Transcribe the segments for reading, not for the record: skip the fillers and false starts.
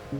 よ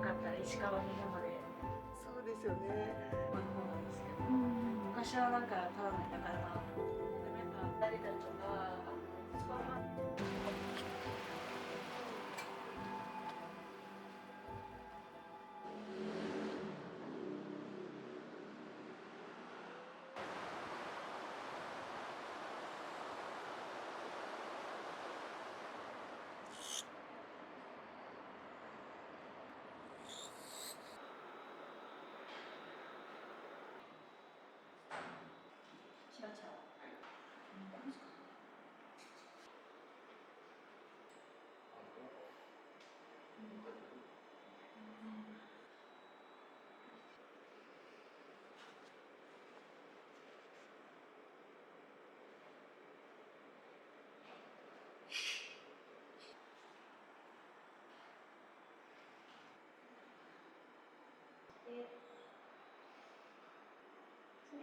かったら石川の山で。そうですよね。こういうものなんですけど、昔はなんかただの田舎だなと思って、でもやっぱ誰たちがスパマチラチラ。何ですか。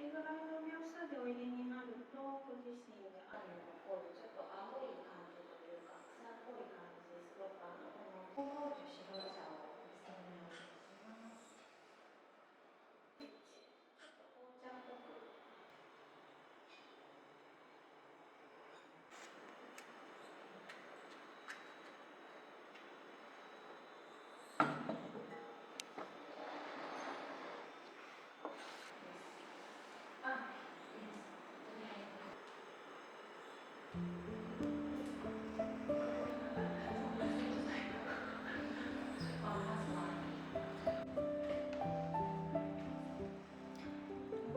れぐらいの秒数でお入れになると、ご自身である残るちょっと青い感じというか、草っぽい感じですごくこの紅茶白茶をお勧めします。ちょっと紅茶っぽく。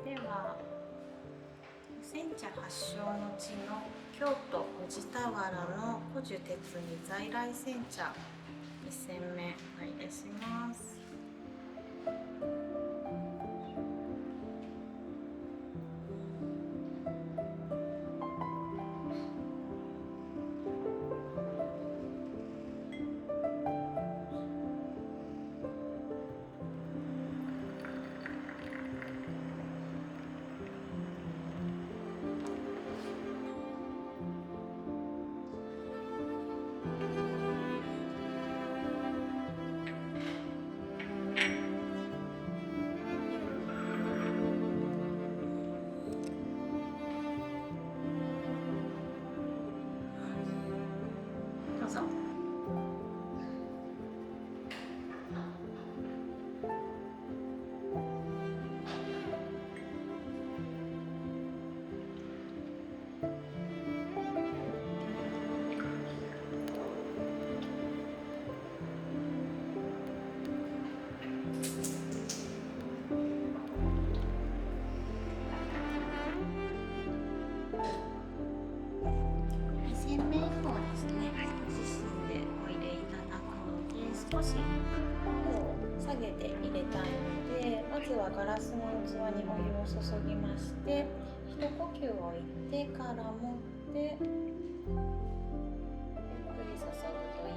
では煎茶発祥の地の京都宇治田原の古樹鉄に在来煎茶1煎目お入れします。どうぞ。2煎目以降ですね、ご自身でお入れいただくので、少しを下げて入れたいので、まずはガラスの器にお湯を注ぎまして、一呼吸置いてから持ってゆっくり注ぐといい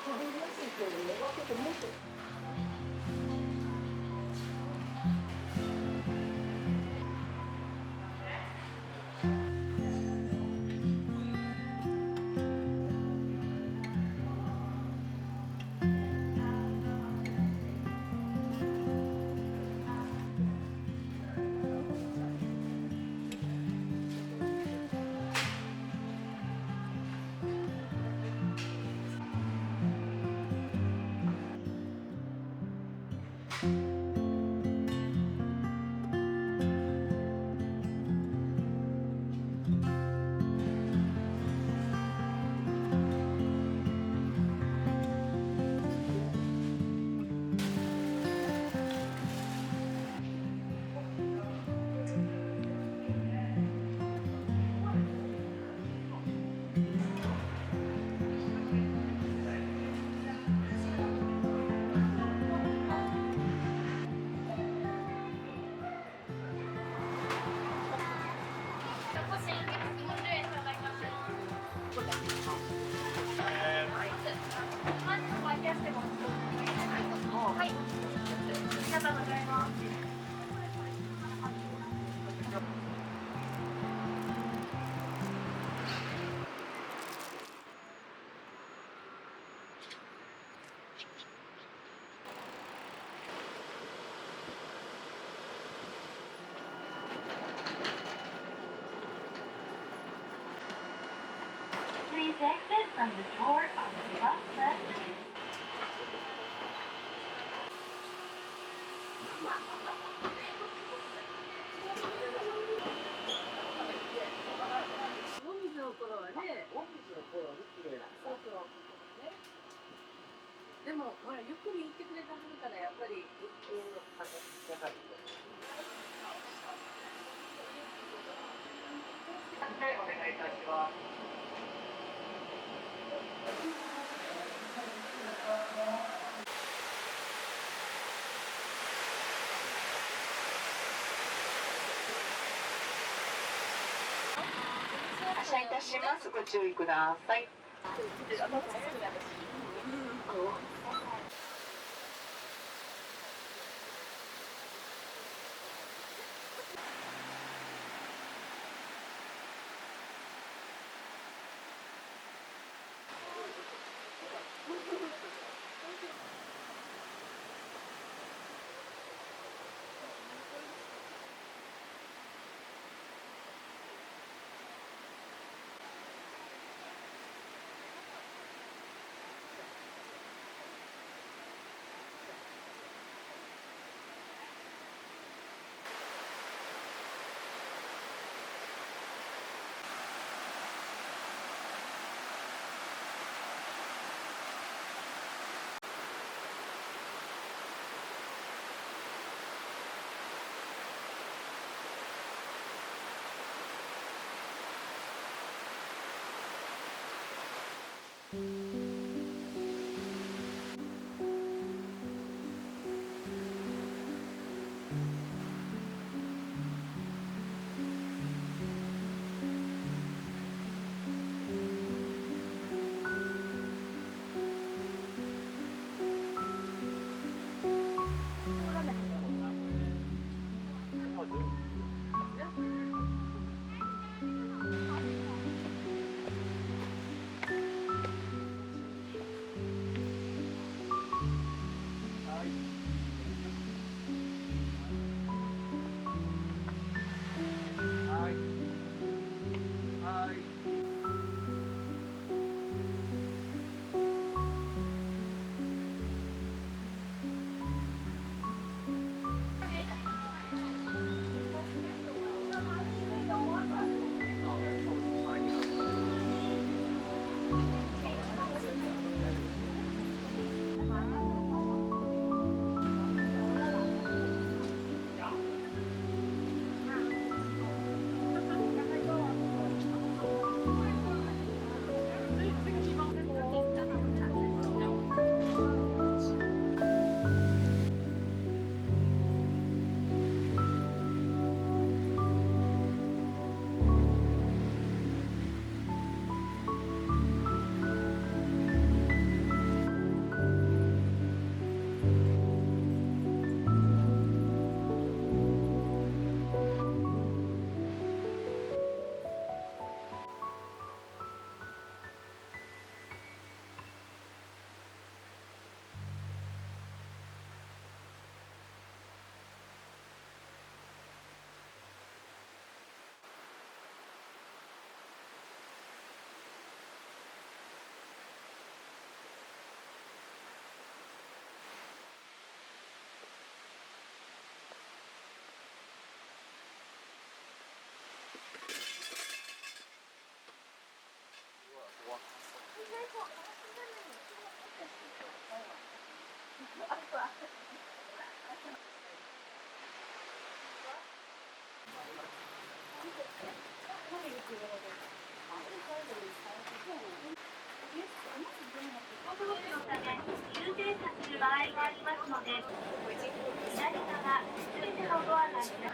温度で炊いてくれると思います。on the door on the top left. もみじの頃はね、もみじの頃は綺麗な。そうそう。でも、ほら、ゆっくり行ってくれたはるから、やっぱり。はい、お願いいたします。発車いたします。ご注意ください。急停車する場合がありますので、左側すべてのドアが開きます。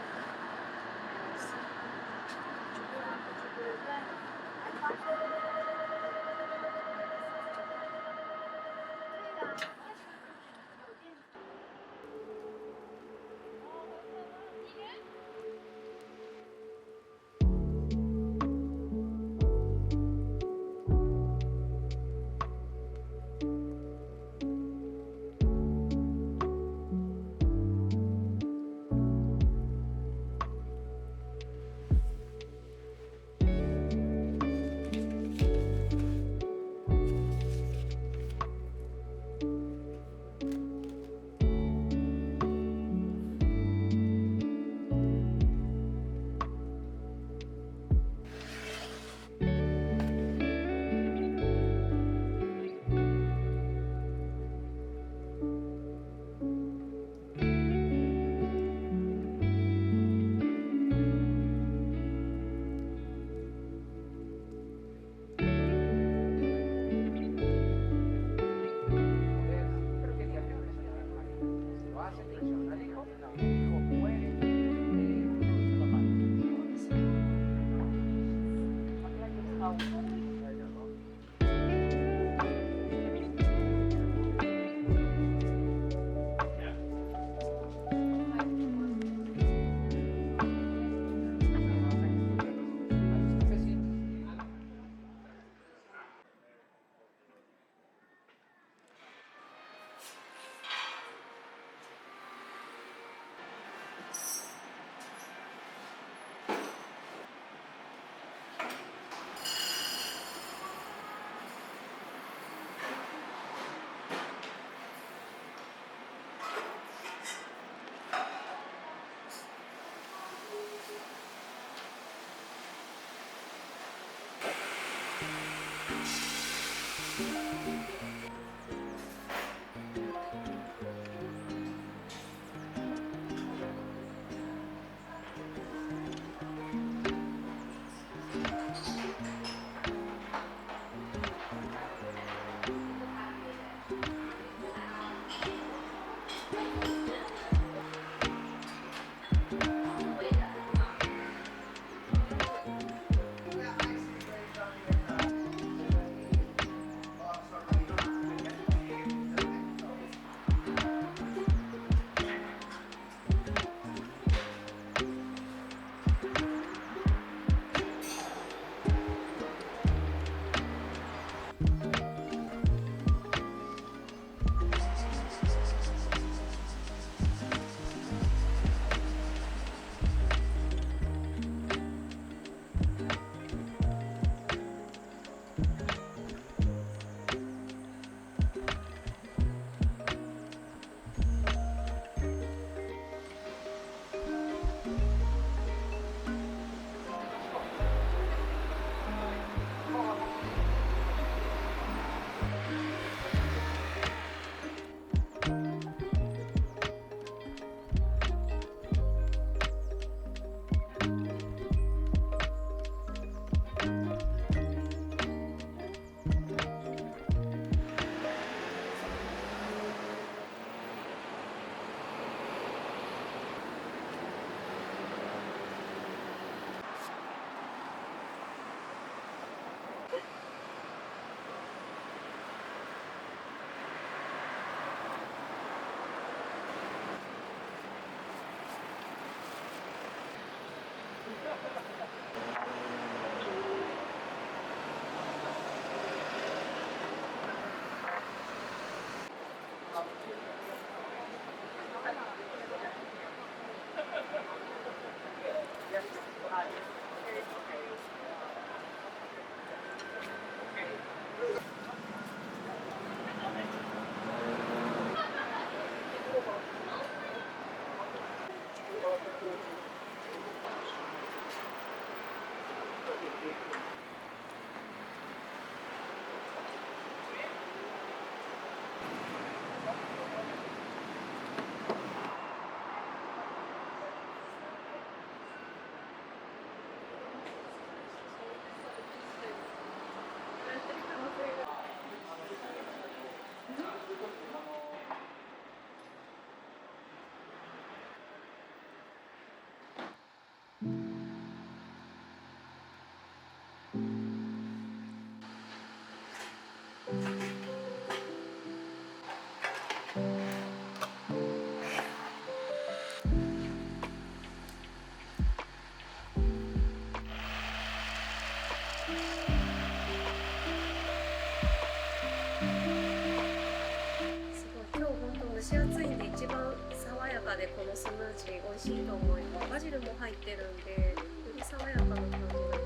蒸し暑いんで一番爽やかでこのスムージー美味しいと思います。バジルも入ってるんでより爽やかな感じだと思います。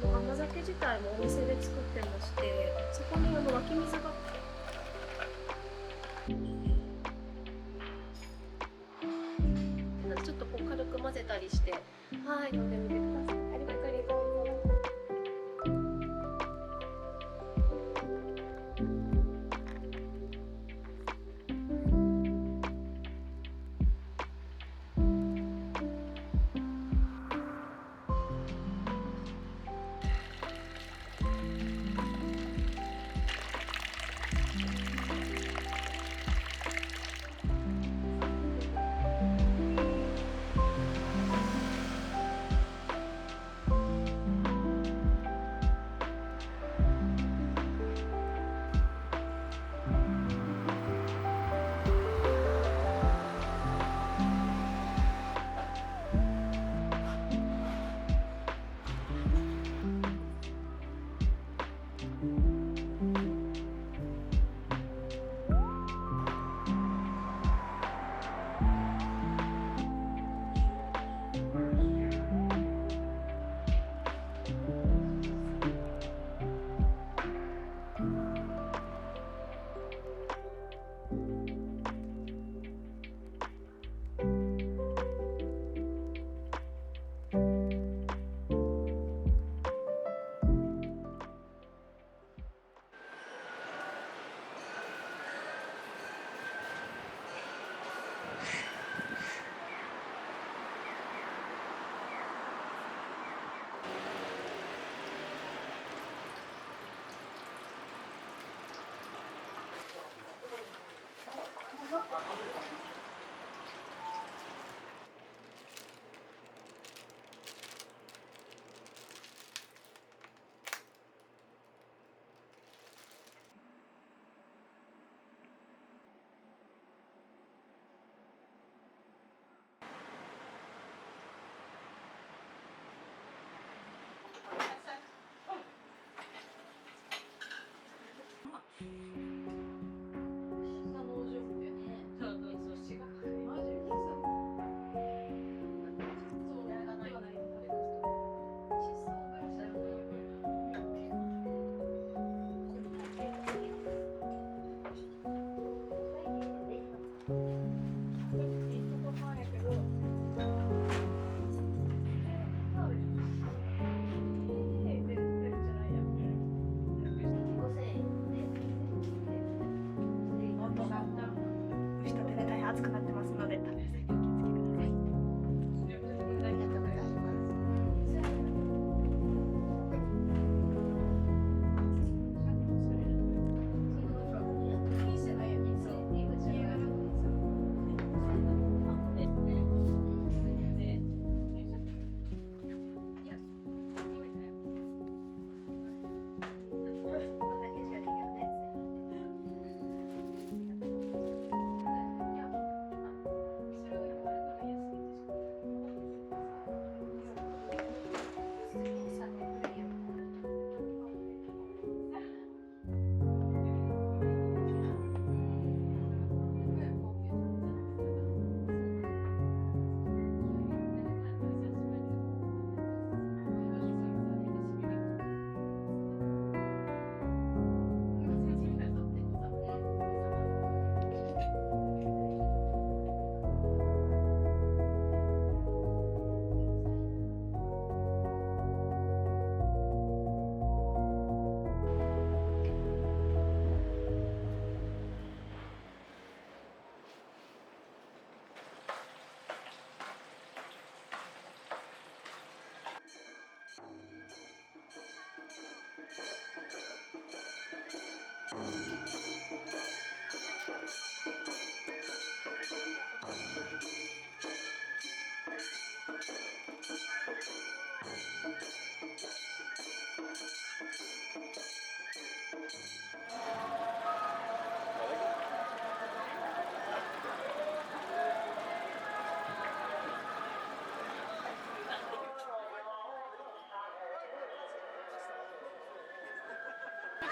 この甘酒自体もお店で作ってまして、そこに湧き水がちょっとこう軽く混ぜたりして、はい飲んでみてください。ありがとうございます。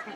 はい、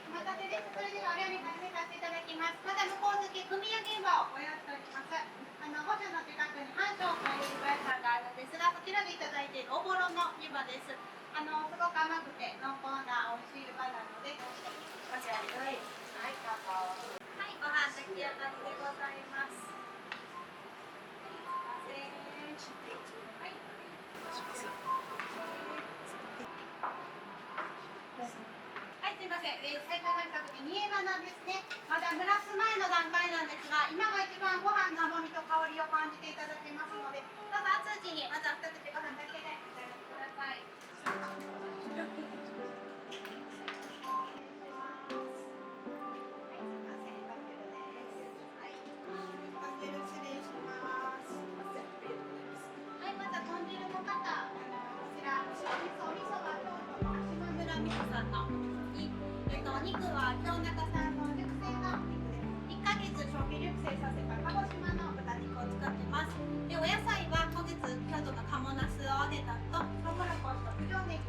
お待たせです。それではお料理始めさせていただきます。まだ向こう付け組み上げ場をご用意しております。御所の近くに半鐘を変える屋さんがあるんですが、そちらでいただいているおぼろの湯葉です。すごく甘くて濃厚な美味しい湯葉なので、こちらではい、どうぞ。はい、ご飯炊き上がりでございます。すいません。はい。はい、すみません。最高がした時煮えばなんですね。まだ蒸らす前の段階なんですが、今が一番ご飯の甘みと香りを感じていただけますので、どうぞ熱いうちにまずは一口ご飯だけでお召しください。はい、また豚汁の方、こちら白味噌、お味噌は京都の島村味噌さんのお肉は京中産の熟成のお肉で1ヶ月長期熟成させた鹿児島の豚肉を使ってます。でお野菜は今月京都の鴨ナスを揚げたとトウモロコシと九条ネギ